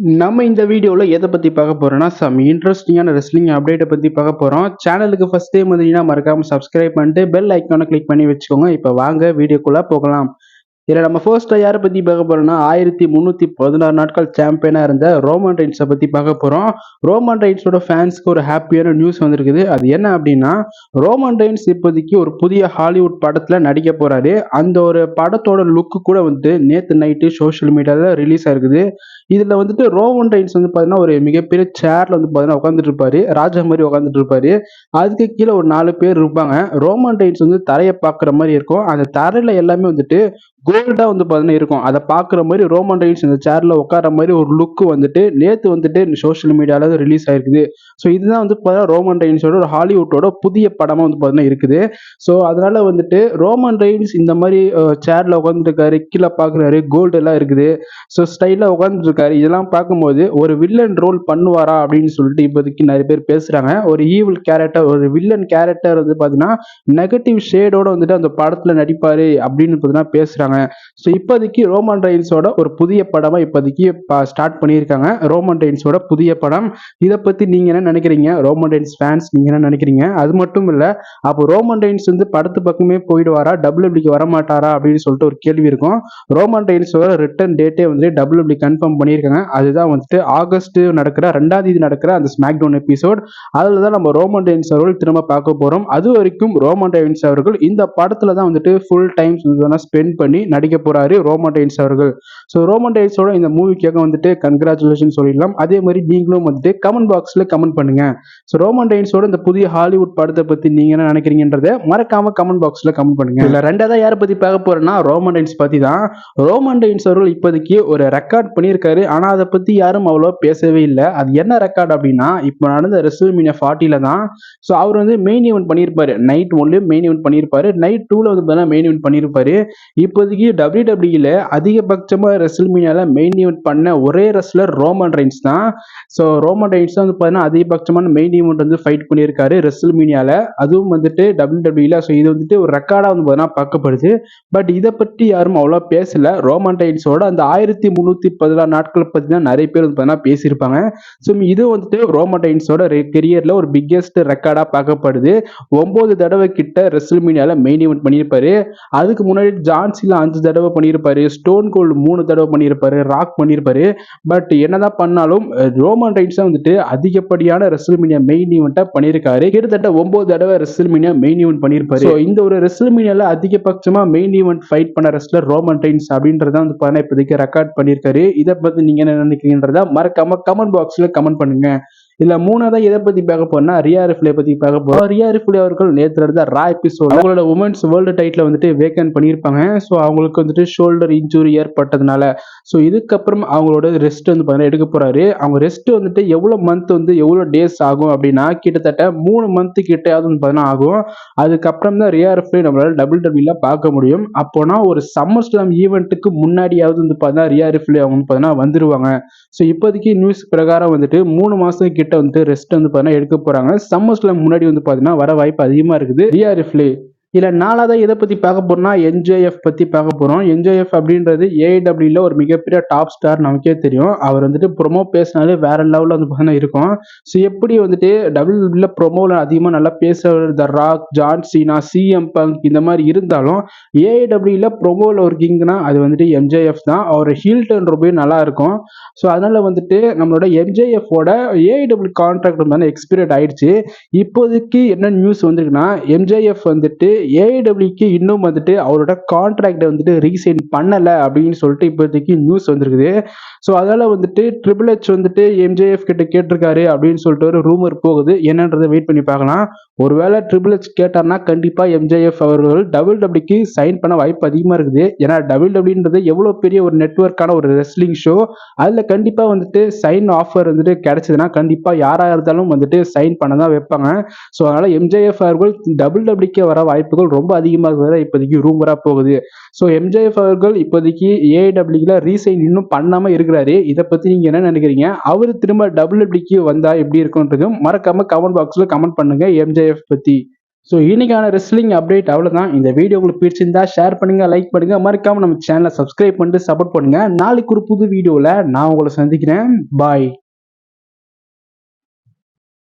நம்ம இந்த வீடியோல எத பத்தி பார்க்க போறோம்னா, சம் இன்ட்ரஸ்டிங்கான ரெஸ்லிங் அப்டேட்ட பத்தி பார்க்க போறோம். சேனலுக்கு ஃபர்ஸ்ட் டைம் வந்தீங்கன்னா மறக்காம சப்ஸ்கிரைப் பண்ணிட்டு பெல் ஐகான கிளிக் பண்ணி வச்சுக்கோங்க. இப்ப வாங்க வீடியோக்குள்ள போகலாம். இதுல நம்ம ஃபர்ஸ்ட்டா யார பத்தி பார்க்க போறோம்னா, 1316 நாட்கள் சாம்பியனா இருந்த ரோமன் ரெயின்ஸ பத்தி பார்க்க போறோம். ரோமன் ரெயின்ஸோட ஃபேன்ஸ்க்கு ஒரு ஹாப்பியான நியூஸ் வந்திருக்குது. அது என்ன அப்டின்னா, ரோமன் ரெயின்ஸ் இப்போதைக்கு ஒரு புதிய ஹாலிவுட் படத்துல நடிக்க போறாரு. அந்த ஒரு படத்தோட லுக் கூட வந்து நேத்து நைட்டு சோஷியல் மீடியால ரிலீஸ் ஆயிருக்குது. இதுல வந்துட்டு ரோமன் ரெயின்ஸ் வந்து பார்த்தீங்கன்னா, ஒரு மிகப்பெரிய சேர்ல வந்து பார்த்தீங்கன்னா உட்கார்ந்துட்டு இருப்பாரு. ராஜா மாரி உட்கார்ந்துட்டு இருப்பாரு. அதுக்கு கீழ ஒரு 4 பேர் இருப்பாங்க. ரோமன் ரெயின்ஸ் வந்து தரைய பார்க்குற மாரி இருக்கும். அந்த தரையில எல்லாமே வந்துட்டு கோல்டா வந்து பார்த்தீங்கன்னா இருக்கும். அத பார்க்குற மாரி ரோமன் ரெயின்ஸ் இந்த சேர்ல உட்கார்ற மாரி ஒரு லுக் வந்துட்டு நேத்து வந்துட்டு சோஷியல் மீடியால ரிலீஸ் ஆயிருக்குது. ஸோ இதுதான் வந்து பார்த்தீங்கன்னா ரோமன் ரெயின்ஸோட ஒரு ஹாலிவுட்டோட புதிய படமா வந்து பார்த்தீங்கன்னா இருக்குது. ஸோ அதனால வந்துட்டு ரோமன் ரெயின்ஸ் இந்த மாரி சேர்ல உட்கார்ந்துருக்காரு. கீழ பார்க்குறாரு. கோல்டு எல்லாம் இருக்குது. ஸோ ஸ்டைலா உட்கார்ந்துருக்காரு. இதெல்லாம் பார்க்கும்போது ஒரு வில்லன் ரோல் பண்ணுவாரா அப்படின்னு சொல்லிட்டு இப்போதைக்கு நிறைய பேர் பேசுறாங்க. ஒரு ஈவில் கேரக்டர், ஒரு வில்லன் கேரக்டர் வந்து பார்த்தீங்கன்னா நெகட்டிவ் ஷேடோட வந்துட்டு அந்த படத்துல நடிப்பாரு அப்படின்னு பார்த்தீங்கன்னா பேசுறாங்க. ஸோ இப்போதைக்கு ரோமன் ரெயின்ஸோட ஒரு புதிய படமா இப்போதைக்கு ஸ்டார்ட் பண்ணியிருக்காங்க. ரோமன் ரெயின்ஸோட புதிய படம். இதை பத்தி நீங்க என்ன நினைக்கிறீங்க? ரோமன் ரெயின்ஸ் ஃபேன்ஸ் நீங்க என்ன நினைக்கிறீங்க? அது மட்டும் இல்ல, அப்போ ரோமன் ரெயின்ஸ் வந்து படத்து பக்கமே போயிடுவாரா, டபிள்யூபிள்யூக்கு வர மாட்டாரா அப்படின்னு சொல்லிட்டு ஒரு கேள்வி இருக்கும். ரோமன் ரெயின்ஸோட ரிட்டர்ன் டேட்டே வந்து டபிள்யூபிள்யூ கன்ஃபார்ம் பண்ணியிருக்காங்க. அதுதான் வந்துட்டு ஆகஸ்ட் நடக்கிற 2ஆம் தேதி நடக்கிற அந்த ஸ்மாக் டவுன் எபிசோட். அதில் தான் நம்ம ரோமன் ரெயின்ஸ் அவர்கள் திரும்ப பார்க்க போறோம். அது வரைக்கும் ரோமன் ரெயின்ஸ் அவர்கள் இந்த படத்துல தான் வந்துட்டு ஃபுல் டைம் ஸ்பெண்ட் பண்ணி நடிக்க போறாரு ரோமன் ரெயின்ஸ் அவர்கள். ஸோ ரோமன் ரெயின்ஸோட இந்த மூவிக்காக வந்துட்டு கங்க்ராச்சுலேஷன் சொல்லிடலாம். அதே மாதிரி நீங்களும் வந்துட்டு கமெண்ட் பாக்ஸ்ல கமெண்ட் பண்ணுங்க. ஸோ ரோமன் ரெயின்ஸோட இந்த புதிய ஹாலிவுட் படத்தை பத்தி நீங்க என்ன நினைக்கிறீங்கன்றத மறக்காம கமெண்ட் பாக்ஸ்ல கமெண்ட் பண்ணுங்க. இல்ல ரெண்டாவதா யாரை பத்தி பார்க்க போறேன்னா ரோமன் ரெயின்ஸ் பத்தி தான். ரோமன் ரெயின்ஸ் அவர்கள் இப்போதைக்கு ஒரு ரெக்கார்ட் பண்ணியிருக்காரு. ஆனா அதை பத்தி யாரும் அவ்வளோ பேசவே இல்லை. அது என்ன ரெக்கார்ட் அப்படின்னா, இப்போ நடந்த ரெஸ்ல்மேனியா 40ல தான். ஸோ அவர் வந்து மெயின் ஈவென்ட் பண்ணியிருப்பாரு. நைட் 1 மெயின் ஈவென்ட் பண்ணியிருப்பாரு. நைட் 2ல வந்து மெயின் ஈவென்ட் பண்ணியிருப்பாரு. இப்போதைக்கு WWE அதிகபட்சமா ரெஸ்ல்மேனியால மெயின் ஈவென்ட் பண்ண ஒரே ரெஸ்லர் ரோமன் ரெயின்ஸ் தான். ஸோ ரோமன் ரெயின்ஸ் தான் வந்து பார்த்தீங்கன்னா அதிகபட்சமான மெயின் ஈவென்ட் வந்து ஃபைட் பண்ணியிருக்காரு ரெஸ்ல்மேனியால. அதுவும் வந்துட்டு WWE. ஸோ இது வந்துட்டு ஒரு ரெக்கார்டா வந்து பார்த்தீங்கன்னா பார்க்கப்படுது. பட் இதை பற்றி யாரும் அவ்வளோ பேசல. ரோமன் ரெயின்ஸோட அந்த 1316 நாட்கள் பத்தி தான் நிறைய பேர் வந்து பார்த்தீங்கன்னா பேசியிருப்பாங்க. ஸோ இது வந்துட்டு ரோமன் ரெயின்ஸோட கெரியர்ல ஒரு பிக்கெஸ்ட் ரெக்கார்டா பார்க்கப்படுது. 9 தடவை கிட்ட ரெஸ்ல்மேனியால மெயின் ஈவென்ட் பண்ணியிருப்பாரு. அதுக்கு முன்னாடி ஜான்சில 5 தடவை பண்ணியிருப்பாரு. ஸ்டோன் கோல்டு 3 தடவை பண்ணியிருப்பாரு. ராக் பண்ணியிருப்பாரு. பட் என்னதான் பண்ணாலும் ரோமன் ரெயின்ஸ் வந்துட்டு அதிகப்படியான ரெஸ்ல்மேனியா மெயின் ஈவெண்ட்டை பண்ணியிருக்காரு. கிட்டத்தட்ட 9 தடவை ரெஸ்ல்மேனியா மெயின் ஈவென்ட் பண்ணியிருப்பாரு. ஸோ இந்த ஒரு ரெஸ்ல்மேனியால அதிகபட்சமா மெயின் ஈவென்ட் ஃபைட் பண்ண ரெஸ்லர் ரோமன் ரெயின்ஸ் அப்படின்றத வந்து பார்த்தீங்கன்னா இப்போதைக்கு ரெக்கார்ட் பண்ணியிருக்காரு. இதை பத்தி நீங்க என்ன நினைக்கிறீங்கன்றத மறக்காம கமெண்ட் பாக்ஸ்ல கமெண்ட் பண்ணுங்க. இல்ல மூணாவதா எதை பத்தி பார்க்க போறோம்னா ரியா ரிப்ளே பத்தி பார்க்க போறோம். ரியா ரிப்ளே அவர்கள் நேற்று நடந்த ரா எபிசோட் அவங்களோட உமன்ஸ் வேர்ல்டு டைட்டில் வந்துட்டு வேக்கன் பண்ணியிருப்பாங்க. ஸோ அவங்களுக்கு வந்துட்டு ஷோல்டர் இன்ஜுரி ஏற்பட்டதுனால ஸோ இதுக்கப்புறம் அவங்களோட ரெஸ்ட் வந்து பார்த்தீங்கன்னா எடுக்க போறாரு. அவங்க ரெஸ்ட் வந்துட்டு எவ்வளோ மந்த் வந்து எவ்வளோ டேஸ் ஆகும் அப்படின்னா கிட்டத்தட்ட 3 மந்த் கிட்டையாவது வந்து பார்த்தீங்கன்னா ஆகும். அதுக்கப்புறம் தான் ரியா ரிப்ளே நம்மளால WWE பார்க்க முடியும். அப்போனா ஒரு சம்மர் ஸ்லாம் ஈவெண்ட்டுக்கு முன்னாடியாவது வந்து பார்த்தீங்கன்னா ரியா ரிப்ளே அவங்க பார்த்தீங்கன்னா வந்துருவாங்க. ஸோ இப்போதைக்கு நியூஸ் பிரகாரம் வந்துட்டு 3 மாசம் கிட்ட வந்துட்டு ரெஸ்ட் வந்து பார்த்தீங்கன்னா எடுக்க போறாங்க. சம்மர் ஸ்லாம் முன்னாடி வந்து பார்த்தீங்கன்னா வர வாய்ப்பு அதிகமா இருக்குது ரியா ரிப்ளே. இல்ல நாலாவதா எதை பத்தி பார்க்க போறோம்னா என்ஜேஎஃப் பத்தி பார்க்க போறோம். என்ஜேஎஃப் அப்படின்றது ஏஐடபிள்யூல ஒரு மிகப்பெரிய டாப் ஸ்டார் நமக்கே தெரியும். அவர் வந்துட்டு ப்ரொமோ பேசினாலே வேற லெவலில் வந்து பார்த்தீங்கன்னா இருக்கும். ஸோ எப்படி வந்துட்டு டபிள்யூடபிள்யூல ப்ரொமோவில் அதிகமாக நல்லா பேசுற the Rock, John Cena, CM Punk இந்த மாதிரி இருந்தாலும் ஏஐடபிள்யூல ப்ரொமோவில் ஒரு கிங்னா அது வந்துட்டு எம்ஜேஎஃப் தான். அவர் ஹீல் டர்ன் ரொம்ப நல்லா இருக்கும். ஸோ அதனால வந்துட்டு நம்மளோட எம்ஜேஎஃபோட ஏஐடபிள்யூ கான்ட்ராக்ட் வந்து எக்ஸ்பீரியட் ஆயிடுச்சு. இப்போதைக்கு என்ன நியூஸ் வந்திருக்குன்னா எம்ஜேஎஃப் வந்துட்டு ஏஐடபிள்யூக்கு இன்னும் வந்துட்டு அவரோட கான்ட்ராக்டை வந்துட்டு ரீசைன் பண்ணலை அப்படின்னு சொல்லிட்டு இப்போதைக்கு நியூஸ் வந்திருக்குது. ஸோ அதனால வந்துட்டு ட்ரிபிள் எச் வந்துட்டு எம்ஜேஎஃப் கிட்ட கேட்டிருக்காரு அப்படின்னு சொல்லிட்டு ஒரு ரூமர் போகுது. என்னன்றதை வெயிட் பண்ணி பார்க்கலாம். ஒருவேளை ட்ரிபிள் எச் கேட்டார்னா கண்டிப்பா எம்ஜேஎஃப் அவர்கள் டபிள்யூடபிள்யூக்கு சைன் பண்ண வாய்ப்பு அதிகமா இருக்குது. ஏன்னா டபிள்யூடபிள்யூன்றது எவ்வளவு பெரிய ஒரு நெட்வொர்க்கான ஒரு ரெஸ்லிங் ஷோ. அதுல கண்டிப்பா வந்துட்டு சைன் ஆஃபர் வந்துட்டு கிடைச்சதுன்னா கண்டிப்பா யாரா இருந்தாலும் வந்துட்டு சைன் பண்ண தான் வைப்பாங்க. ஸோ அதனால எம்ஜேஎஃப் அவர்கள் டபிள்யூடபிள்யூக்கு வர வாய்ப்புகள் ரொம்ப அதிகமாக இப்போதைக்கு ரூமரா போகுது. ஸோ எம்ஜேஎஃப் அவர்கள் இப்போதைக்கு ஏஐடபிள்யூல ரீசைன் இன்னும் பண்ணாம இருக்கிறாரு. இதை பத்தி நீங்க என்ன நினைக்கிறீங்க? அவர் திரும்ப டபிள்யூடபிள்யூக்கு வந்தா எப்படி இருக்கும்ன்றதும் மறக்காம கமெண்ட் பாக்ஸ்ல கமெண்ட் பண்ணுங்க எம்ஜேஎஃப் பத்தி. ஸோ இன்னைக்கான ரெஸ்லிங் அப்டேட் அவ்வளோதான். இந்த வீடியோ உங்களுக்கு பிடிச்சிருந்தா ஷேர் பண்ணுங்க, லைக் பண்ணுங்க, மறக்காம நம்ம சேனலை சப்ஸ்கிரைப் பண்ணிட்டு சப்போர்ட் பண்ணுங்க. நாளைக்கு ஒரு புது வீடியோவில் நான் உங்களை சந்திக்கிறேன். பாய்.